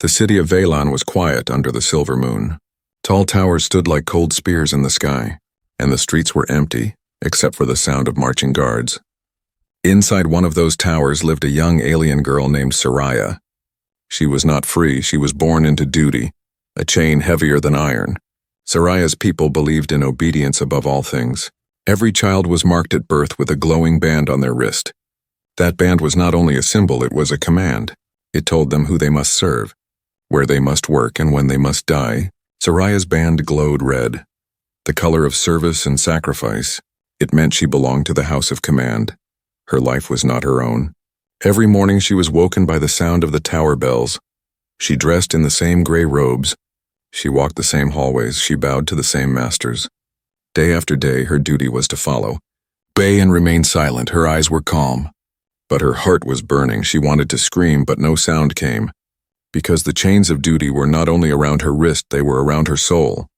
The city of Velan was quiet under the silver moon. Tall towers stood like cold spears in the sky, and the streets were empty, except for the sound of marching guards. Inside one of those towers lived a young alien girl named Soraya. She was not free, she was born into duty, a chain heavier than iron. Soraya's people believed in obedience above all things. Every child was marked at birth with a glowing band on their wrist. That band was not only a symbol, it was a command. It told them who they must serve, where they must work, and when they must die. Soraya's band glowed red, the color of service and sacrifice. It meant she belonged to the house of command. Her life was not her own. Every morning she was woken by the sound of the tower bells. She dressed in the same gray robes. She walked the same hallways. She bowed to the same masters. Day after day, her duty was to follow. Obey and remain silent. Her eyes were calm. But her heart was burning. She wanted to scream, but no sound came. Because the chains of duty were not only around her wrist, they were around her soul.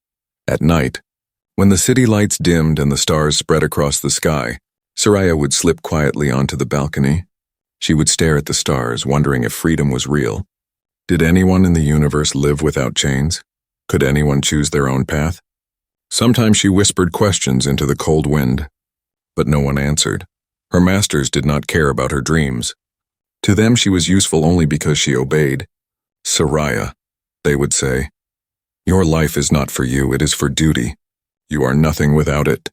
At night, when the city lights dimmed and the stars spread across the sky, Soraya would slip quietly onto the balcony. She would stare at the stars, wondering if freedom was real. Did anyone in the universe live without chains? Could anyone choose their own path? Sometimes she whispered questions into the cold wind, but no one answered. Her masters did not care about her dreams. To them she was useful only because she obeyed. Soraya, they would say, your life is not for you, it is for duty. You are nothing without it.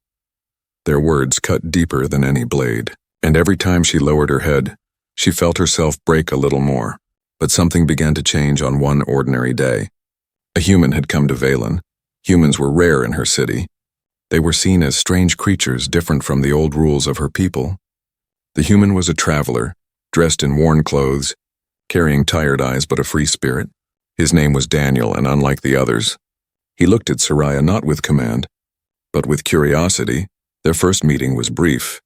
Their words cut deeper than any blade, and every time she lowered her head, she felt herself break a little more. But something began to change on one ordinary day. A human had come to Velan. Humans were rare in her city. They were seen as strange creatures different from the old rules of her people. The human was a traveler, dressed in worn clothes, carrying tired eyes but a free spirit. His name was Daniel, and unlike the others, he looked at Soraya not with command, but with curiosity. Their first meeting was brief.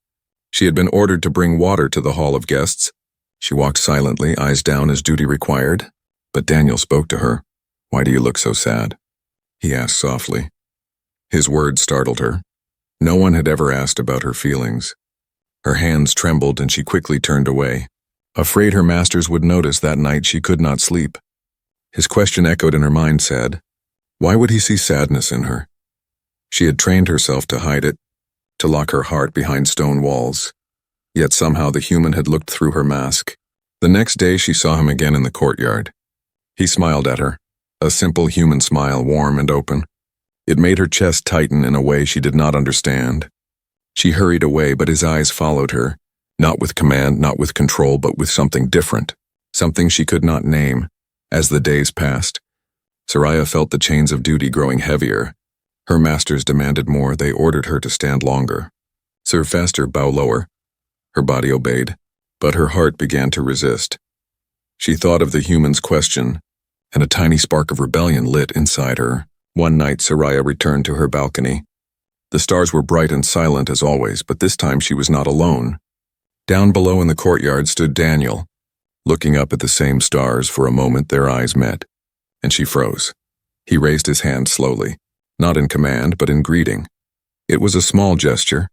She had been ordered to bring water to the hall of guests. She walked silently, eyes down as duty required, but Daniel spoke to her. Why do you look so sad? He asked softly. His words startled her. No one had ever asked about her feelings. Her hands trembled and she quickly turned away. Afraid her masters would notice, that night she could not sleep. His question echoed in her mind, sad. Why would he see sadness in her? She had trained herself to hide it, to lock her heart behind stone walls. Yet somehow the human had looked through her mask. The next day she saw him again in the courtyard. He smiled at her, a simple human smile, warm and open. It made her chest tighten in a way she did not understand. She hurried away, but his eyes followed her, not with command, not with control, but with something different, something she could not name. As the days passed, Soraya felt the chains of duty growing heavier. Her masters demanded more. They ordered her to stand longer. Serve faster, bow lower. Her body obeyed, but her heart began to resist. She thought of the human's question, and a tiny spark of rebellion lit inside her. One night, Soraya returned to her balcony. The stars were bright and silent as always, but this time she was not alone. Down below in the courtyard stood Daniel, looking up at the same stars. For a moment their eyes met, and she froze. He raised his hand slowly, not in command, but in greeting. It was a small gesture,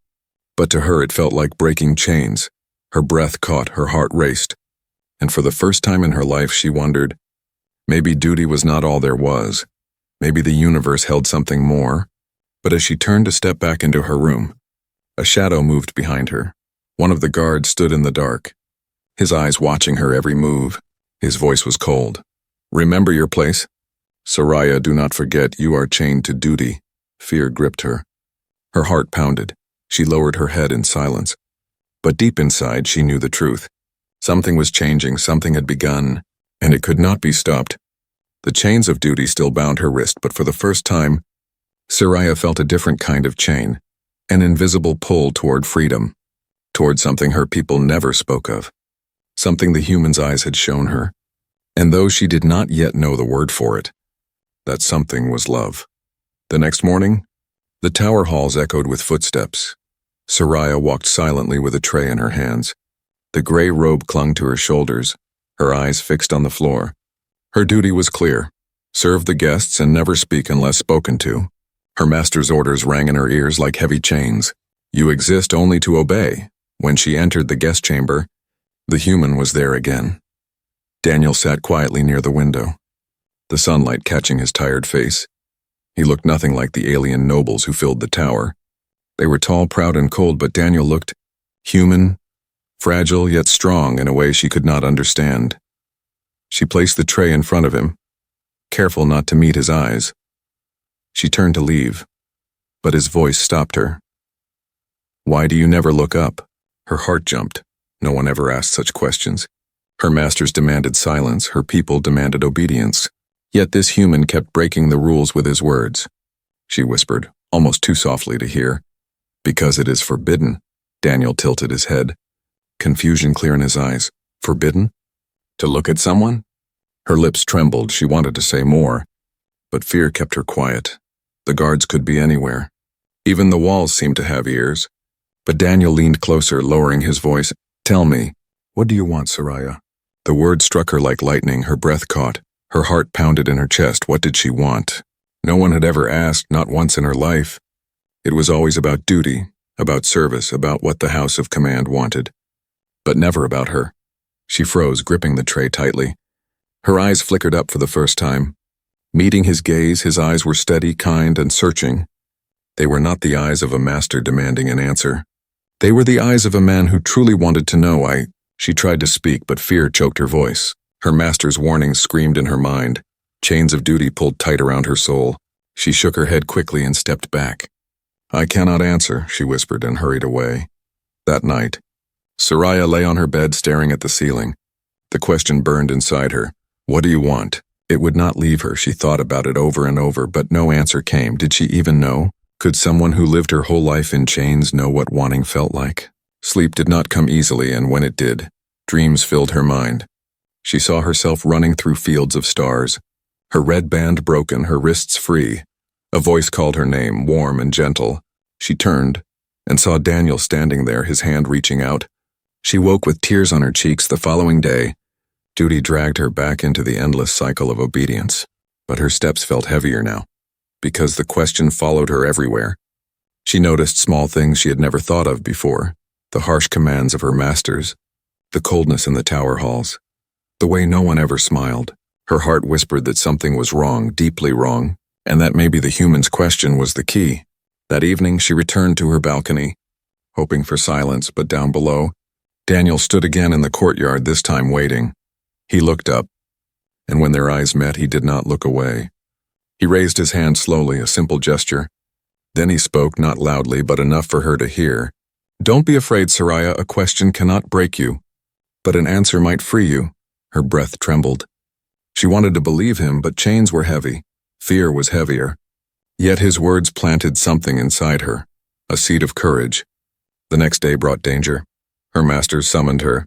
but to her it felt like breaking chains. Her breath caught, her heart raced, and for the first time in her life she wondered, maybe duty was not all there was. Maybe the universe held something more. But as she turned to step back into her room, a shadow moved behind her. One of the guards stood in the dark, his eyes watching her every move. His voice was cold. Remember your place? Soraya, do not forget, you are chained to duty. Fear gripped her. Her heart pounded. She lowered her head in silence. But deep inside, she knew the truth. Something was changing, something had begun, and it could not be stopped. The chains of duty still bound her wrist, but for the first time, Soraya felt a different kind of chain, an invisible pull toward freedom, toward something her people never spoke of, something the human's eyes had shown her. And though she did not yet know the word for it, that something was love. The next morning, the tower halls echoed with footsteps. Soraya walked silently with a tray in her hands. The gray robe clung to her shoulders, her eyes fixed on the floor. Her duty was clear. Serve the guests and never speak unless spoken to. Her master's orders rang in her ears like heavy chains. You exist only to obey. When she entered the guest chamber, the human was there again. Daniel sat quietly near the window. the sunlight catching his tired face. He looked nothing like the alien nobles who filled the tower. They were tall, proud, and cold, but Daniel looked human, fragile yet strong in a way she could not understand. She placed the tray in front of him, careful not to meet his eyes. She turned to leave, but his voice stopped her. "Why do you never look up?" Her heart jumped. No one ever asked such questions. Her masters demanded silence, her people demanded obedience. Yet this human kept breaking the rules with his words. She whispered, almost too softly to hear. "Because it is forbidden." Daniel tilted his head, confusion clear in his eyes. "Forbidden? To look at someone?" Her lips trembled. She wanted to say more, but fear kept her quiet. The guards could be anywhere. Even the walls seemed to have ears. But Daniel leaned closer, lowering his voice. "Tell me, what do you want, Soraya?" The word struck her like lightning. Her breath caught. Her heart pounded in her chest. What did she want? No one had ever asked, not once in her life. It was always about duty, about service, about what the House of Command wanted. But never about her. She froze, gripping the tray tightly. Her eyes flickered up for the first time. Meeting his gaze, his eyes were steady, kind, and searching. They were not the eyes of a master demanding an answer. They were the eyes of a man who truly wanted to know. She tried to speak, but fear choked her voice. Her master's warnings screamed in her mind. Chains of duty pulled tight around her soul. She shook her head quickly and stepped back. "I cannot answer," she whispered and hurried away. That night, Soraya lay on her bed staring at the ceiling. The question burned inside her. What do you want? It would not leave her. She thought about it over and over, but no answer came. Did she even know? Could someone who lived her whole life in chains know what wanting felt like? Sleep did not come easily, and when it did, dreams filled her mind. She saw herself running through fields of stars, her red band broken, her wrists free. A voice called her name, warm and gentle. She turned and saw Daniel standing there, his hand reaching out. She woke with tears on her cheeks. The following day, duty dragged her back into the endless cycle of obedience. But her steps felt heavier now, because the question followed her everywhere. She noticed small things she had never thought of before, the harsh commands of her masters, the coldness in the tower halls, the way no one ever smiled. Her heart whispered that something was wrong, deeply wrong, and that maybe the human's question was the key. That evening, she returned to her balcony, hoping for silence, but down below, Daniel stood again in the courtyard, this time waiting. He looked up, and when their eyes met, he did not look away. He raised his hand slowly, a simple gesture. Then he spoke, not loudly, but enough for her to hear. "Don't be afraid, Soraya. A question cannot break you, but an answer might free you." Her breath trembled. She wanted to believe him, but chains were heavy. Fear was heavier. Yet his words planted something inside her, a seed of courage. The next day brought danger. Her masters summoned her.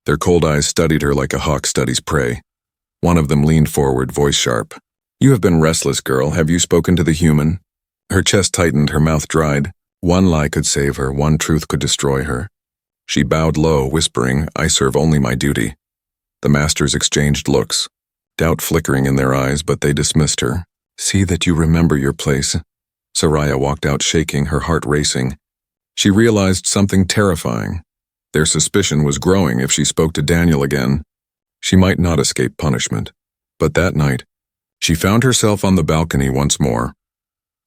Their cold eyes studied her like a hawk studies prey. One of them leaned forward, voice sharp. "You have been restless, girl. Have you spoken to the human?" Her chest tightened, her mouth dried. One lie could save her, one truth could destroy her. She bowed low, whispering, "I serve only my duty." The masters exchanged looks, doubt flickering in their eyes, but they dismissed her. "See that you remember your place." Soraya walked out shaking, her heart racing. She realized something terrifying. Their suspicion was growing. If she spoke to Daniel again, she might not escape punishment. But that night, she found herself on the balcony once more.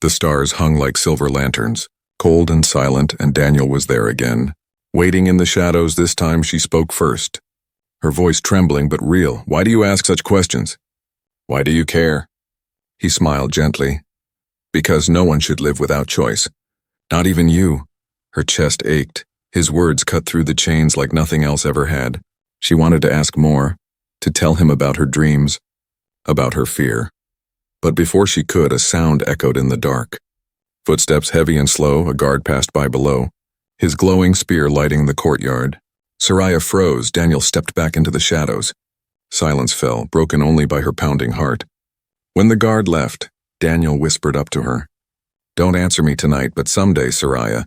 The stars hung like silver lanterns, cold and silent, and Daniel was there again. Waiting in the shadows, this time she spoke first. Her voice trembling but real. "Why do you ask such questions? Why do you care?" He smiled gently. "Because no one should live without choice. Not even you." Her chest ached. His words cut through the chains like nothing else ever had. She wanted to ask more, to tell him about her dreams, about her fear. But before she could, a sound echoed in the dark. Footsteps heavy and slow, a guard passed by below, his glowing spear lighting the courtyard. Soraya froze. Daniel stepped back into the shadows. Silence fell, broken only by her pounding heart. When the guard left, Daniel whispered up to her. "Don't answer me tonight, but someday, Soraya.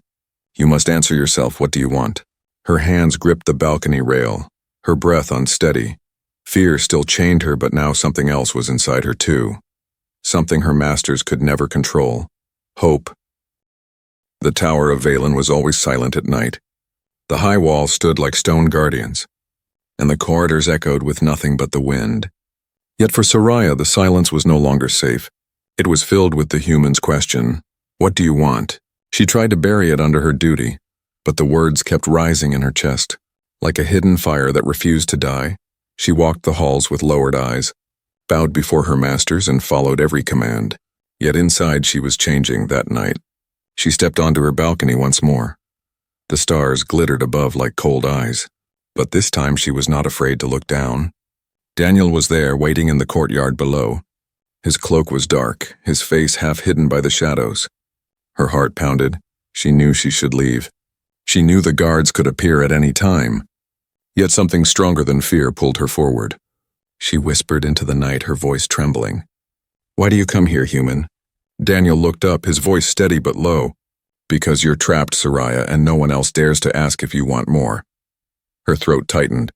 You must answer yourself. What do you want?" Her hands gripped the balcony rail, her breath unsteady. Fear still chained her, but now something else was inside her too. Something her masters could never control. Hope. The Tower of Valen was always silent at night. The high walls stood like stone guardians, and the corridors echoed with nothing but the wind. Yet for Soraya, the silence was no longer safe. It was filled with the human's question, "What do you want?" She tried to bury it under her duty, but the words kept rising in her chest. Like a hidden fire that refused to die, she walked the halls with lowered eyes, bowed before her masters and followed every command. Yet inside she was changing that night. She stepped onto her balcony once more. The stars glittered above like cold eyes, but this time she was not afraid to look down. Daniel was there, waiting in the courtyard below. His cloak was dark, his face half hidden by the shadows. Her heart pounded. She knew she should leave. She knew the guards could appear at any time. Yet something stronger than fear pulled her forward. She whispered into the night, her voice trembling. "Why do you come here, human?" Daniel looked up, his voice steady but low. "Because you're trapped, Soraya, and no one else dares to ask if you want more." Her throat tightened.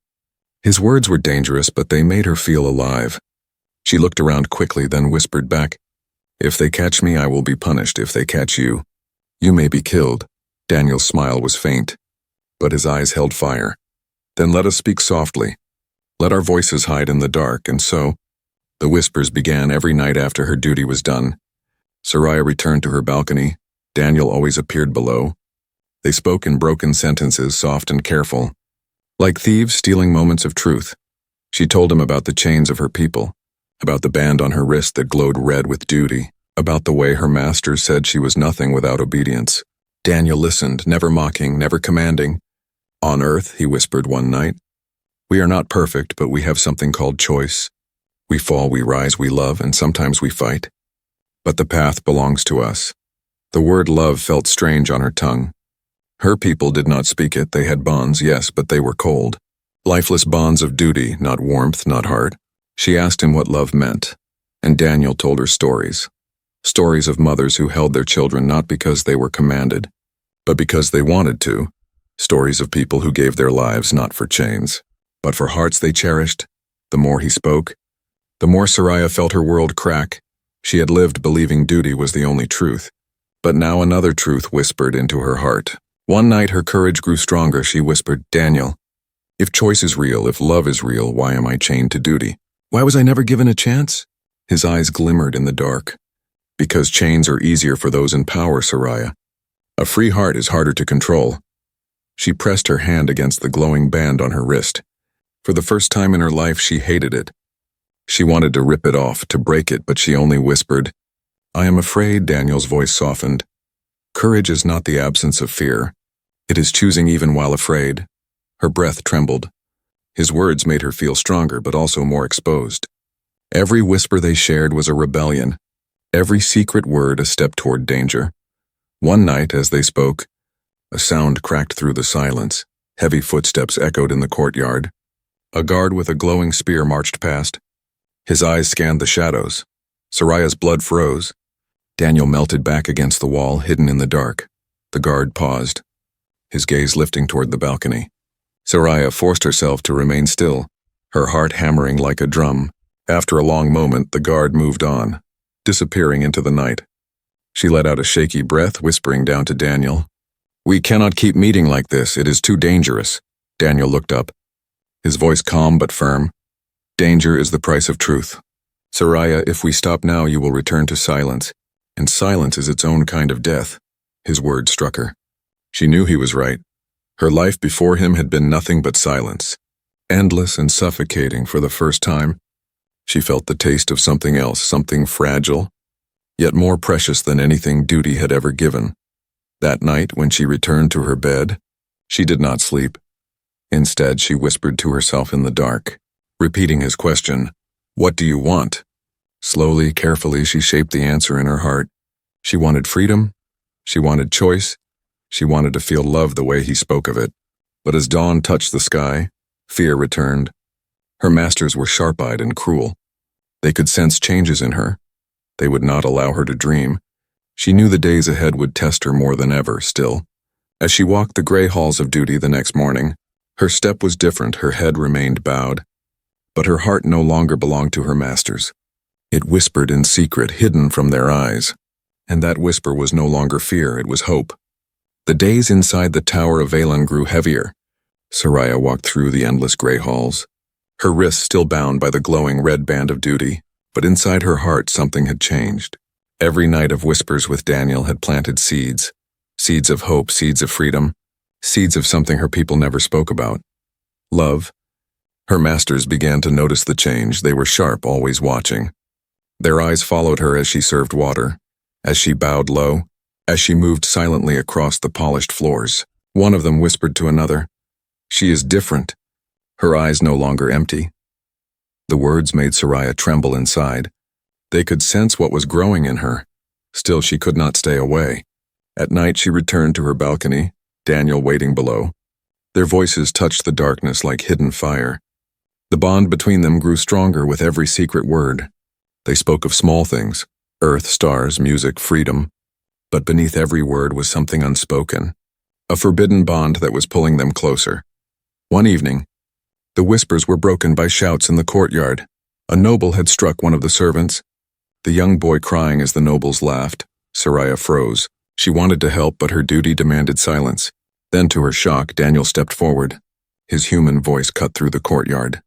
His words were dangerous, but they made her feel alive. She looked around quickly, then whispered back, "If they catch me, I will be punished. If they catch you, you may be killed." Daniel's smile was faint, but his eyes held fire. "Then let us speak softly. Let our voices hide in the dark." And so, the whispers began every night after her duty was done. Soraya returned to her balcony. Daniel always appeared below. They spoke in broken sentences, soft and careful, like thieves stealing moments of truth. She told him about the chains of her people, about the band on her wrist that glowed red with duty, about the way her master said she was nothing without obedience. Daniel listened, never mocking, never commanding. "On earth," he whispered one night, "we are not perfect, but we have something called choice. We fall, we rise, we love, and sometimes we fight. But the path belongs to us." The word love felt strange on her tongue. Her people did not speak it. They had bonds, yes, but they were cold. Lifeless bonds of duty, not warmth, not heart. She asked him what love meant, and Daniel told her stories. Stories of mothers who held their children not because they were commanded, but because they wanted to. Stories of people who gave their lives not for chains, but for hearts they cherished. The more he spoke, the more Soraya felt her world crack. She had lived believing duty was the only truth, but now another truth whispered into her heart. One night her courage grew stronger. She whispered, "Daniel, if choice is real, if love is real, why am I chained to duty? Why was I never given a chance?" His eyes glimmered in the dark. "Because chains are easier for those in power, Soraya. A free heart is harder to control." She pressed her hand against the glowing band on her wrist. For the first time in her life, she hated it. She wanted to rip it off, to break it, but she only whispered, "I am afraid." Daniel's voice softened. "Courage is not the absence of fear. It is choosing even while afraid." Her breath trembled. His words made her feel stronger, but also more exposed. Every whisper they shared was a rebellion. Every secret word a step toward danger. One night, as they spoke, a sound cracked through the silence. Heavy footsteps echoed in the courtyard. A guard with a glowing spear marched past. His eyes scanned the shadows. Soraya's blood froze. Daniel melted back against the wall, hidden in the dark. The guard paused, his gaze lifting toward the balcony. Soraya forced herself to remain still, her heart hammering like a drum. After a long moment, the guard moved on, disappearing into the night. She let out a shaky breath, whispering down to Daniel, "We cannot keep meeting like this. It is too dangerous." Daniel looked up, his voice calm but firm. "Danger is the price of truth. Soraya, if we stop now, you will return to silence, and silence is its own kind of death." His words struck her. She knew he was right. Her life before him had been nothing but silence, endless and suffocating. For the first time, she felt the taste of something else, something fragile, yet more precious than anything duty had ever given. That night, when she returned to her bed, she did not sleep. Instead, she whispered to herself in the dark, repeating his question, "What do you want?" Slowly, carefully, she shaped the answer in her heart. She wanted freedom. She wanted choice. She wanted to feel love the way he spoke of it. But as dawn touched the sky, fear returned. Her masters were sharp-eyed and cruel. They could sense changes in her. They would not allow her to dream. She knew the days ahead would test her more than ever. Still, as she walked the gray halls of duty the next morning, her step was different, her head remained bowed. But her heart no longer belonged to her masters. It whispered in secret, hidden from their eyes. And that whisper was no longer fear, it was hope. The days inside the Tower of Valen grew heavier. Soraya walked through the endless gray halls. her wrists still bound by the glowing red band of duty, but inside her heart something had changed. Every night of whispers with Daniel had planted seeds. Seeds of hope, seeds of freedom, seeds of something her people never spoke about. Love. Her masters began to notice the change. They were sharp, always watching. Their eyes followed her as she served water, as she bowed low, as she moved silently across the polished floors. One of them whispered to another, "She is different." Her eyes no longer empty. The words made Soraya tremble inside. They could sense what was growing in her. Still, she could not stay away. At night, she returned to her balcony, Daniel waiting below. Their voices touched the darkness like hidden fire. The bond between them grew stronger with every secret word. They spoke of small things, earth, stars, music, freedom. But beneath every word was something unspoken, a forbidden bond that was pulling them closer. One evening, the whispers were broken by shouts in the courtyard. A noble had struck one of the servants. The young boy crying as the nobles laughed. Soraya froze. She wanted to help, but her duty demanded silence. Then, to her shock, Daniel stepped forward. His human voice cut through the courtyard.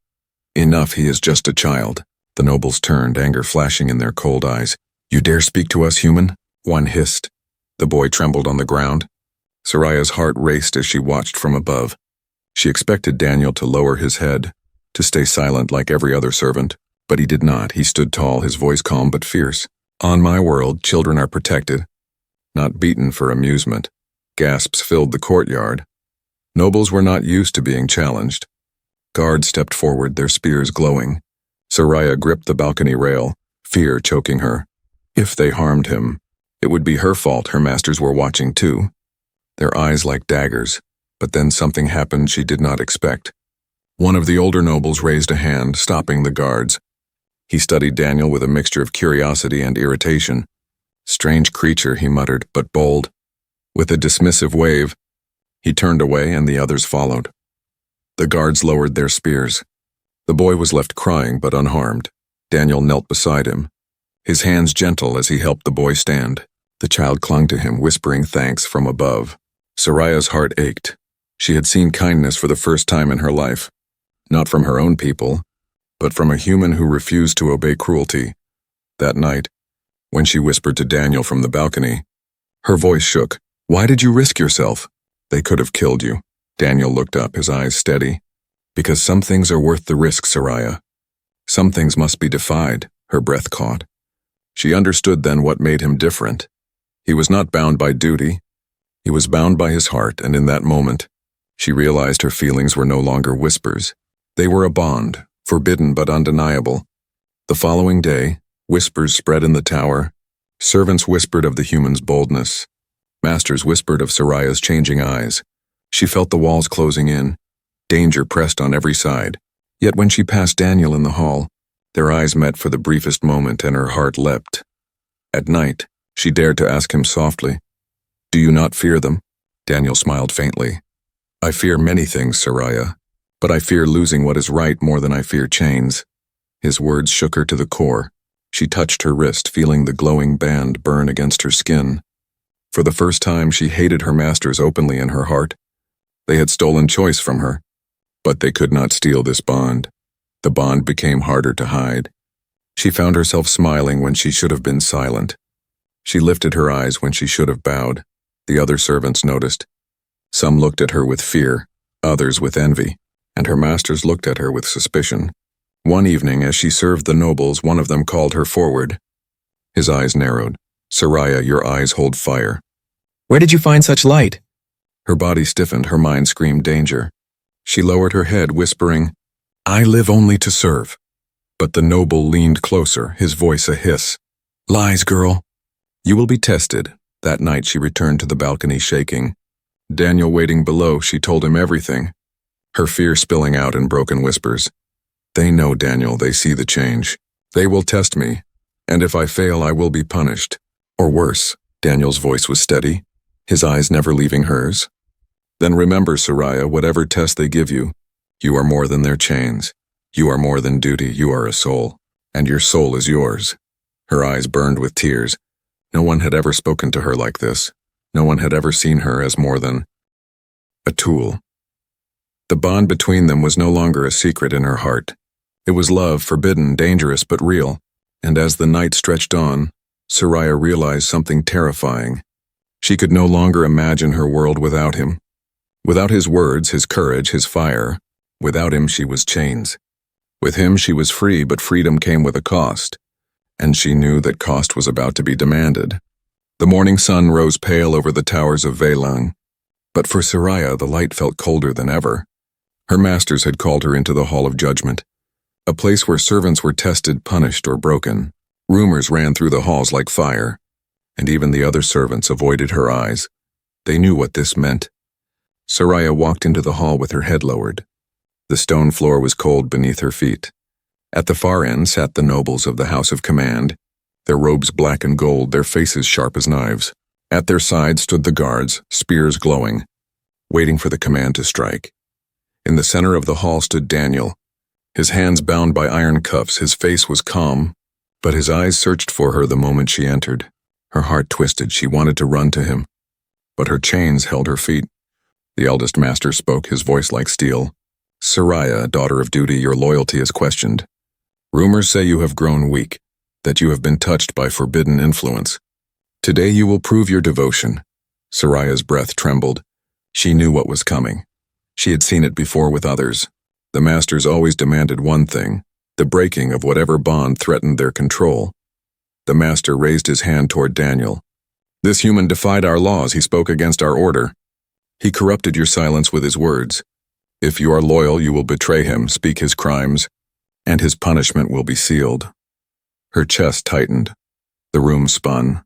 "Enough, he is just a child." The nobles turned, anger flashing in their cold eyes. "You dare speak to us, human?" one hissed. The boy trembled on the ground. Soraya's heart raced as she watched from above. She expected Daniel to lower his head, to stay silent like every other servant, but he did not. He stood tall, his voice calm but fierce. "On my world, children are protected, not beaten for amusement." Gasps filled the courtyard. Nobles were not used to being challenged. Guards stepped forward, their spears glowing. Soraya gripped the balcony rail, fear choking her. If they harmed him, it would be her fault. Her masters were watching too, their eyes like daggers. But then something happened she did not expect. One of the older nobles raised a hand, stopping the guards. He studied Daniel with a mixture of curiosity and irritation. "Strange creature," he muttered, "but bold." With a dismissive wave, he turned away and the others followed. The guards lowered their spears. The boy was left crying but unharmed. Daniel knelt beside him, his hands gentle as he helped the boy stand. The child clung to him, whispering thanks from above. Soraya's heart ached. She had seen kindness for the first time in her life, not from her own people, but from a human who refused to obey cruelty. That night, when she whispered to Daniel from the balcony, her voice shook. "Why did you risk yourself?" "They could have killed you." Daniel looked up, his eyes steady. "Because some things are worth the risk, Soraya. Some things must be defied." Her breath caught. She understood then what made him different. He was not bound by duty. He was bound by his heart, and in that moment, she realized her feelings were no longer whispers. They were a bond, forbidden but undeniable. The following day, whispers spread in the tower. Servants whispered of the human's boldness. Masters whispered of Soraya's changing eyes. She felt the walls closing in. Danger pressed on every side. Yet when she passed Daniel in the hall, their eyes met for the briefest moment and her heart leapt. At night, she dared to ask him softly, "Do you not fear them?" Daniel smiled faintly. "I fear many things, Soraya, but I fear losing what is right more than I fear chains." His words shook her to the core. She touched her wrist, feeling the glowing band burn against her skin. For the first time, she hated her masters openly in her heart. They had stolen choice from her, but they could not steal this bond. The bond became harder to hide. She found herself smiling when she should have been silent. She lifted her eyes when she should have bowed. The other servants noticed. Some looked at her with fear, others with envy, and her masters looked at her with suspicion. One evening, as she served the nobles, one of them called her forward. His eyes narrowed. "Soraya, your eyes hold fire." "Where did you find such light?" Her body stiffened, her mind screamed danger. She lowered her head, whispering, "I live only to serve." But the noble leaned closer, his voice a hiss. "Lies, girl. You will be tested." That night she returned to the balcony shaking. Daniel waiting below, she told him everything, her fear spilling out in broken whispers. "They know, Daniel, they see the change. They will test me, and if I fail, I will be punished. Or worse." Daniel's voice was steady, his eyes never leaving hers. "Then remember, Soraya, whatever test they give you, you are more than their chains. You are more than duty, you are a soul, and your soul is yours." Her eyes burned with tears. No one had ever spoken to her like this. No one had ever seen her as more than a tool. The bond between them was no longer a secret in her heart. It was love, forbidden, dangerous, but real. And as the night stretched on, Soraya realized something terrifying. She could no longer imagine her world without him. Without his words, his courage, his fire, without him she was chains. With him she was free, but freedom came with a cost. And she knew that cost was about to be demanded. The morning sun rose pale over the towers of Veilang. But for Soraya, the light felt colder than ever. Her masters had called her into the Hall of Judgment, a place where servants were tested, punished, or broken. Rumors ran through the halls like fire, and even the other servants avoided her eyes. They knew what this meant. Soraya walked into the hall with her head lowered. The stone floor was cold beneath her feet. At the far end sat the nobles of the House of Command, their robes black and gold, their faces sharp as knives. At their sides stood the guards, spears glowing, waiting for the command to strike. In the center of the hall stood Daniel, his hands bound by iron cuffs. His face was calm, but his eyes searched for her the moment she entered. Her heart twisted. She wanted to run to him, but her chains held her feet. The eldest master spoke, his voice like steel. "Soraya, daughter of duty, your loyalty is questioned. Rumors say you have grown weak, that you have been touched by forbidden influence. Today you will prove your devotion." Soraya's breath trembled. She knew what was coming. She had seen it before with others. The masters always demanded one thing, the breaking of whatever bond threatened their control. The master raised his hand toward Daniel. "This human defied our laws. He spoke against our order. He corrupted your silence with his words. If you are loyal, you will betray him, speak his crimes, and his punishment will be sealed." Her chest tightened. The room spun.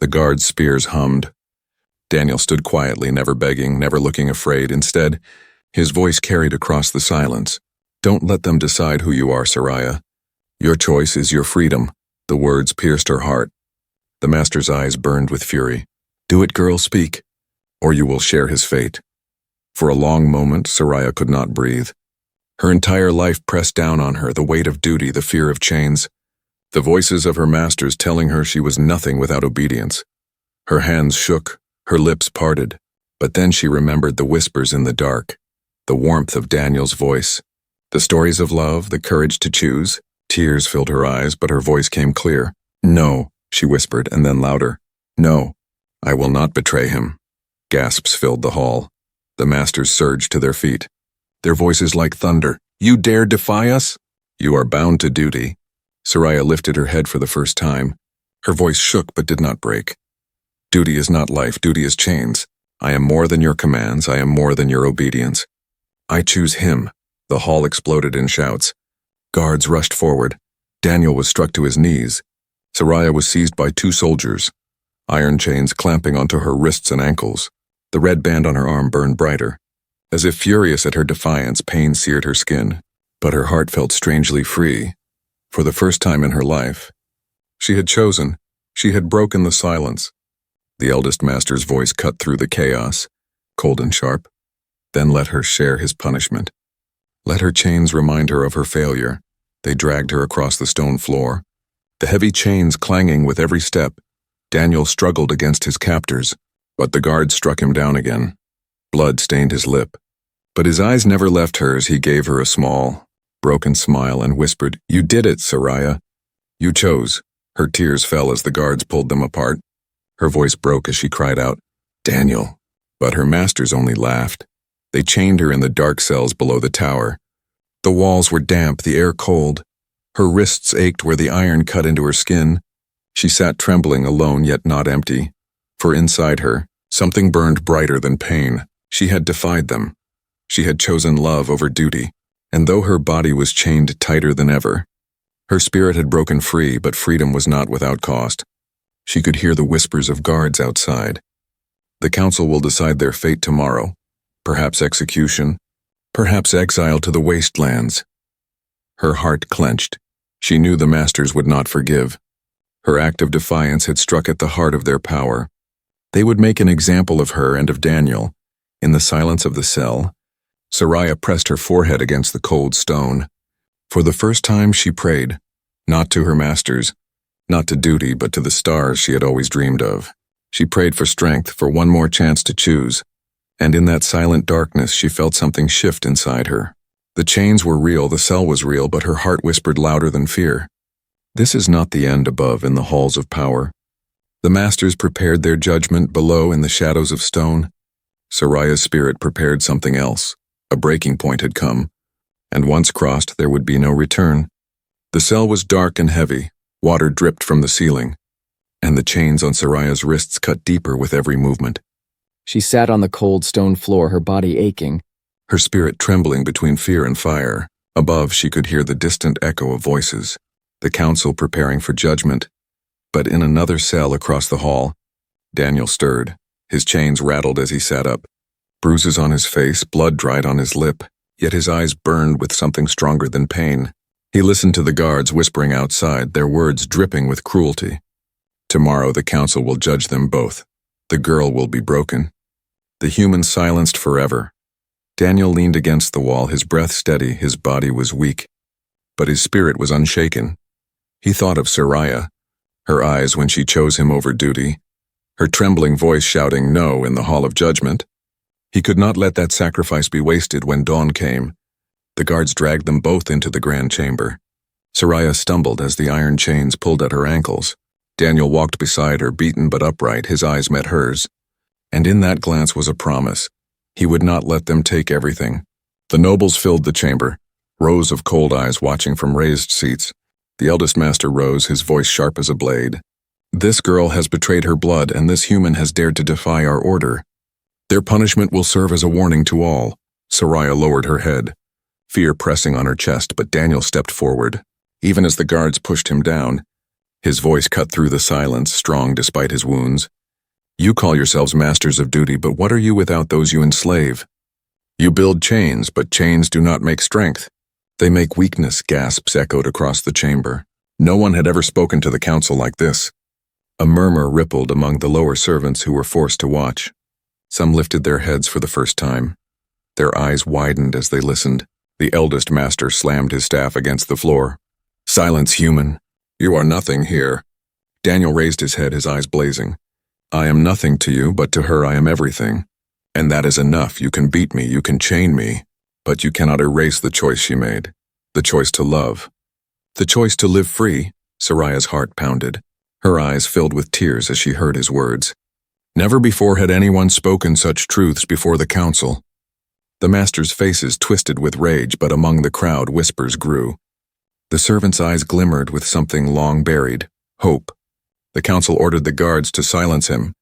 The guards' spears hummed. Daniel stood quietly, never begging, never looking afraid. Instead, his voice carried across the silence. "Don't let them decide who you are, Soraya. Your choice is your freedom." The words pierced her heart. The master's eyes burned with fury. "Do it, girl, speak, or you will share his fate." For a long moment, Soraya could not breathe. Her entire life pressed down on her, the weight of duty, the fear of chains, the voices of her masters telling her she was nothing without obedience. Her hands shook, her lips parted, but then she remembered the whispers in the dark, the warmth of Daniel's voice, the stories of love, the courage to choose. Tears filled her eyes, but her voice came clear. "No," she whispered, and then louder. "No, I will not betray him." Gasps filled the hall. The masters surged to their feet, their voices like thunder. "You dare defy us? You are bound to duty." Soraya lifted her head for the first time. Her voice shook but did not break. "Duty is not life, duty is chains. I am more than your commands, I am more than your obedience. I choose him." The hall exploded in shouts. Guards rushed forward. Daniel was struck to his knees. Soraya was seized by two soldiers, iron chains clamping onto her wrists and ankles. The red band on her arm burned brighter. As if furious at her defiance, pain seared her skin, but her heart felt strangely free. For the first time in her life, she had chosen, she had broken the silence. The eldest master's voice cut through the chaos, cold and sharp. Then let her share his punishment. Let her chains remind her of her failure. They dragged her across the stone floor, the heavy chains clanging with every step. Daniel struggled against his captors, but the guards struck him down again. Blood stained his lip, but his eyes never left hers. He gave her a small, broken smile and whispered, "You did it, Soraya. You chose." Her tears fell as the guards pulled them apart. Her voice broke as she cried out, "Daniel." But her masters only laughed. They chained her in the dark cells below the tower. The walls were damp, the air cold. Her wrists ached where the iron cut into her skin. She sat trembling, alone yet not empty. For inside her, something burned brighter than pain. She had defied them. She had chosen love over duty. And though her body was chained tighter than ever, her spirit had broken free, but freedom was not without cost. She could hear the whispers of guards outside. The council will decide their fate tomorrow. Perhaps execution, perhaps exile to the wastelands. Her heart clenched. She knew the masters would not forgive. Her act of defiance had struck at the heart of their power. They would make an example of her and of Daniel. In the silence of the cell, Soraya pressed her forehead against the cold stone. For the first time she prayed, not to her masters, not to duty, but to the stars she had always dreamed of. She prayed for strength, for one more chance to choose. And in that silent darkness she felt something shift inside her. The chains were real, the cell was real, but her heart whispered louder than fear. This is not the end above in the halls of power. The masters prepared their judgment below in the shadows of stone. Saraya's spirit prepared something else. A breaking point had come, and once crossed there would be no return. The cell was dark and heavy, water dripped from the ceiling, and the chains on Saraya's wrists cut deeper with every movement. She sat on the cold stone floor, her body aching. Her spirit trembling between fear and fire. Above she could hear the distant echo of voices, the council preparing for judgment. But in another cell across the hall, Daniel stirred. His chains rattled as he sat up. Bruises on his face, blood dried on his lip, yet his eyes burned with something stronger than pain. He listened to the guards whispering outside, their words dripping with cruelty. Tomorrow the council will judge them both. The girl will be broken. The human silenced forever. Daniel leaned against the wall, his breath steady, his body was weak. But his spirit was unshaken. He thought of Saraya, her eyes when she chose him over duty, her trembling voice shouting no in the hall of judgment. He could not let that sacrifice be wasted when dawn came. The guards dragged them both into the grand chamber. Saraya stumbled as the iron chains pulled at her ankles. Daniel walked beside her, beaten but upright, his eyes met hers. And in that glance was a promise. He would not let them take everything. The nobles filled the chamber, rows of cold eyes watching from raised seats. The eldest master rose, his voice sharp as a blade. This girl has betrayed her blood, and this human has dared to defy our order. Their punishment will serve as a warning to all. Saraya lowered her head, fear pressing on her chest, but Daniel stepped forward. Even as the guards pushed him down, his voice cut through the silence, strong despite his wounds. You call yourselves masters of duty, but what are you without those you enslave? You build chains, but chains do not make strength. They make weakness, gasps echoed across the chamber. No one had ever spoken to the council like this. A murmur rippled among the lower servants who were forced to watch. Some lifted their heads for the first time. Their eyes widened as they listened. The eldest master slammed his staff against the floor. Silence, human. You are nothing here. Daniel raised his head, his eyes blazing. I am nothing to you, but to her I am everything. And that is enough. You can beat me, you can chain me, but you cannot erase the choice she made. The choice to love. The choice to live free. Saraya's heart pounded. Her eyes filled with tears as she heard his words. Never before had anyone spoken such truths before the council. The masters' faces twisted with rage, but among the crowd whispers grew. The servants' eyes glimmered with something long buried, hope. The council ordered the guards to silence him,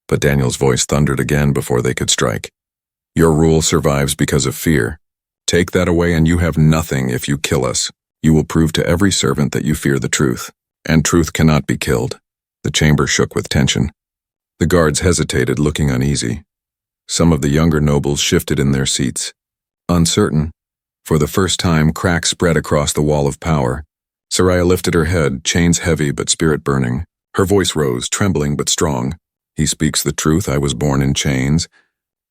but Daniel's voice thundered again before they could strike. Your rule survives because of fear. Take that away and you have nothing if you kill us. You will prove to every servant that you fear the truth, and truth cannot be killed. The chamber shook with tension. The guards hesitated, looking uneasy. Some of the younger nobles shifted in their seats. Uncertain, for the first time cracks spread across the wall of power. Saraya lifted her head, chains heavy but spirit burning. Her voice rose, trembling but strong. He speaks the truth, I was born in chains,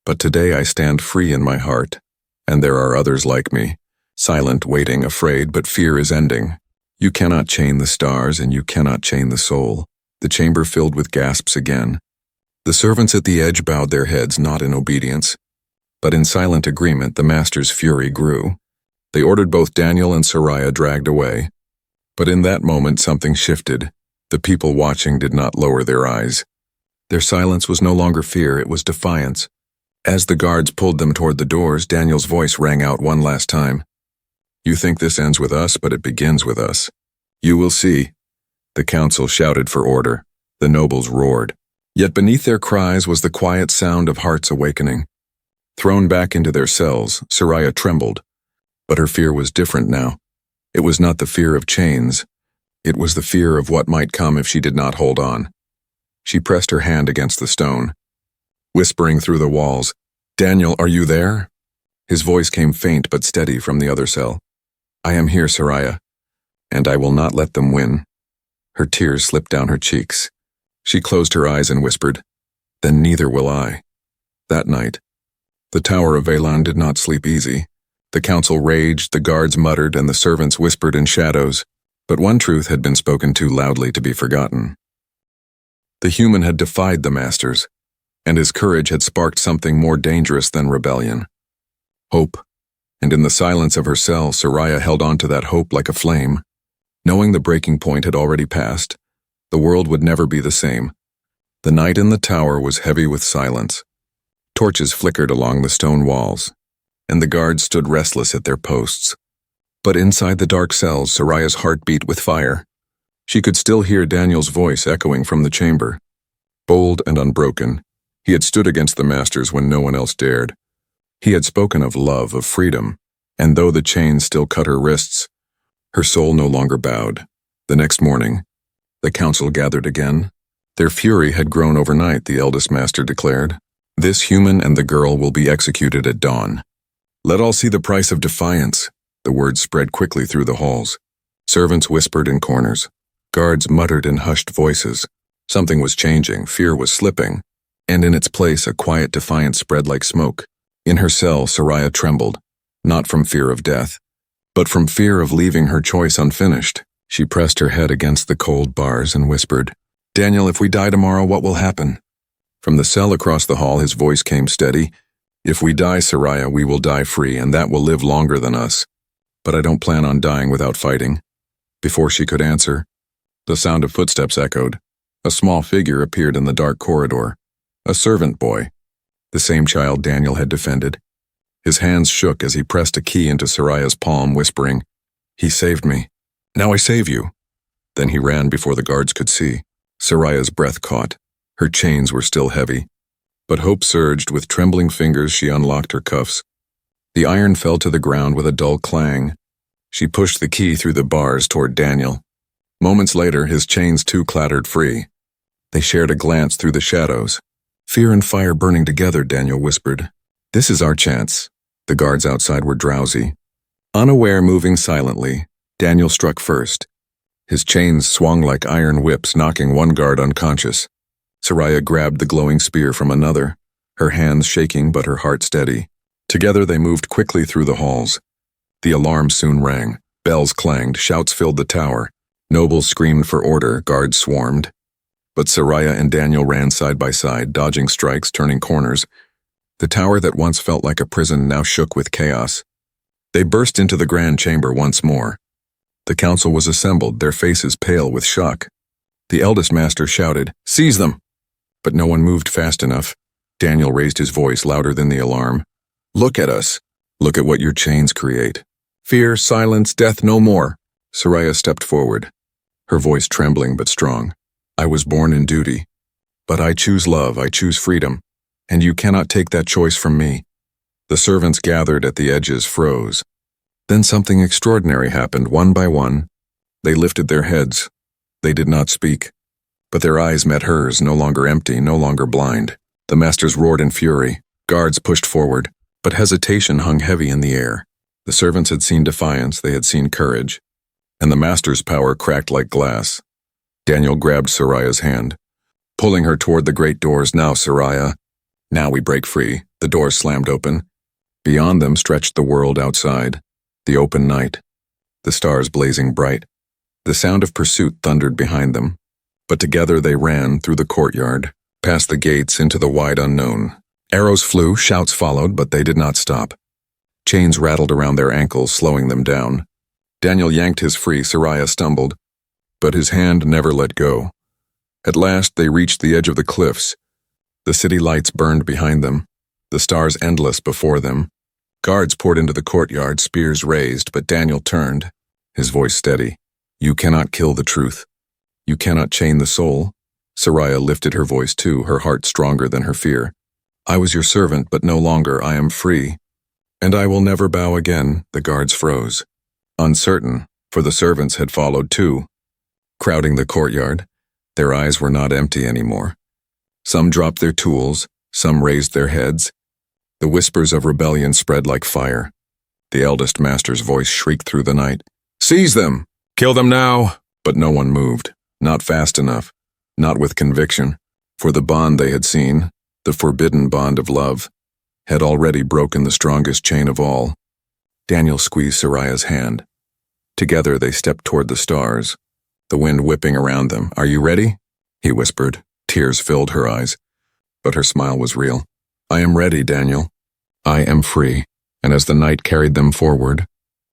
but today I stand free in my heart, and there are others like me, silent, waiting, afraid, but fear is ending. You cannot chain the stars, and you cannot chain the soul. The chamber filled with gasps again. The servants at the edge bowed their heads, not in obedience, but in silent agreement. The master's fury grew. They ordered both Daniel and Saraya dragged away. But in that moment something shifted. The people watching did not lower their eyes. Their silence was no longer fear, it was defiance. As the guards pulled them toward the doors, Daniel's voice rang out one last time. You think this ends with us, but it begins with us. You will see. The council shouted for order. The nobles roared. Yet beneath their cries was the quiet sound of hearts awakening. Thrown back into their cells, Saraya trembled. But her fear was different now. It was not the fear of chains. It was the fear of what might come if she did not hold on. She pressed her hand against the stone, whispering through the walls, Daniel, are you there? His voice came faint but steady from the other cell. I am here, Saraya, and I will not let them win. Her tears slipped down her cheeks. She closed her eyes and whispered, Then neither will I. That night, the Tower of Velan did not sleep easy. The council raged, the guards muttered, and the servants whispered in shadows. But one truth had been spoken too loudly to be forgotten. The human had defied the masters, and his courage had sparked something more dangerous than rebellion. Hope. and in the silence of her cell, Soraya held on to that hope like a flame. Knowing the breaking point had already passed, the world would never be the same. The night in the tower was heavy with silence. Torches flickered along the stone walls, and the guards stood restless at their posts. But inside the dark cells, Soraya's heart beat with fire. She could still hear Daniel's voice echoing from the chamber. Bold and unbroken, he had stood against the masters when no one else dared. He had spoken of love, of freedom, and though the chains still cut her wrists, her soul no longer bowed. The next morning, the council gathered again. Their fury had grown overnight, the eldest master declared. This human and the girl will be executed at dawn. Let all see the price of defiance. The words spread quickly through the halls. Servants whispered in corners. Guards muttered in hushed voices. Something was changing, fear was slipping, and in its place a quiet defiance spread like smoke. In her cell, Soraya trembled, not from fear of death, but from fear of leaving her choice unfinished. She pressed her head against the cold bars and whispered, "Daniel, if we die tomorrow, what will happen?" From the cell across the hall, his voice came steady. "If we die, Soraya, we will die free, and that will live longer than us. But I don't plan on dying without fighting." Before she could answer, the sound of footsteps echoed. A small figure appeared in the dark corridor. A servant boy, the same child Daniel had defended. His hands shook as he pressed a key into Soraya's palm, whispering, "He saved me. Now I save you." Then he ran before the guards could see. Soraya's breath caught. Her chains were still heavy. But hope surged. With trembling fingers, she unlocked her cuffs. The iron fell to the ground with a dull clang. She pushed the key through the bars toward Daniel. Moments later, his chains too clattered free. They shared a glance through the shadows. "Fear and fire burning together," Daniel whispered. "This is our chance." The guards outside were drowsy. Unaware, moving silently, Daniel struck first. His chains swung like iron whips, knocking one guard unconscious. Soraya grabbed the glowing spear from another, her hands shaking but her heart steady. Together they moved quickly through the halls. The alarm soon rang. Bells clanged, shouts filled the tower. Nobles screamed for order, guards swarmed. But Soraya and Daniel ran side by side, dodging strikes, turning corners. The tower that once felt like a prison now shook with chaos. They burst into the grand chamber once more. The council was assembled, their faces pale with shock. The eldest master shouted, "Seize them!" But no one moved fast enough. Daniel raised his voice louder than the alarm. "Look at us. Look at what your chains create. Fear, silence, death, no more." Soraya stepped forward, her voice trembling but strong. "I was born in duty, but I choose love, I choose freedom, and you cannot take that choice from me." The servants gathered at the edges froze. Then something extraordinary happened. One by one, they lifted their heads. They did not speak, but their eyes met hers, no longer empty, no longer blind. The masters roared in fury. Guards pushed forward, but hesitation hung heavy in the air. The servants had seen defiance, they had seen courage, and the master's power cracked like glass. Daniel grabbed Soraya's hand, pulling her toward the great doors. "Now, Soraya. Now we break free." The doors slammed open. Beyond them stretched the world outside, the open night, the stars blazing bright. The sound of pursuit thundered behind them, but together they ran through the courtyard, past the gates into the wide unknown. Arrows flew, shouts followed, but they did not stop. Chains rattled around their ankles, slowing them down. Daniel yanked his free. Soraya stumbled, but his hand never let go. At last they reached the edge of the cliffs. The city lights burned behind them, the stars endless before them. Guards poured into the courtyard, spears raised, but Daniel turned, his voice steady. "You cannot kill the truth. You cannot chain the soul." Soraya lifted her voice too, her heart stronger than her fear. "I was your servant, but no longer. I am free. And I will never bow again." The guards froze, uncertain, for the servants had followed too. Crowding the courtyard, their eyes were not empty anymore. Some dropped their tools, some raised their heads. The whispers of rebellion spread like fire. The eldest master's voice shrieked through the night, "Seize them! Kill them now!" But no one moved, not fast enough, not with conviction, for the bond they had seen, the forbidden bond of love, had already broken the strongest chain of all. Daniel squeezed Soraya's hand. Together they stepped toward the stars, the wind whipping around them. "Are you ready?" he whispered. Tears filled her eyes, but her smile was real. "I am ready, Daniel. I am free, and as the night carried them forward,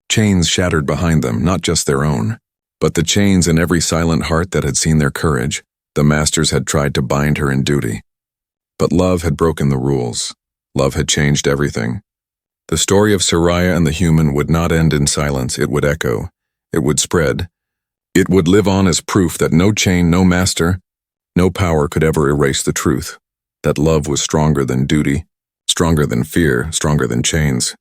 chains shattered behind them, not just their own, but the chains in every silent heart that had seen their courage. The masters had tried to bind her in duty. But love had broken the rules. Love had changed everything. The story of Soraya and the human would not end in silence. It would echo. It would spread. It would live on as proof that no chain, no master, no power could ever erase the truth. That love was stronger than duty, stronger than fear, stronger than chains.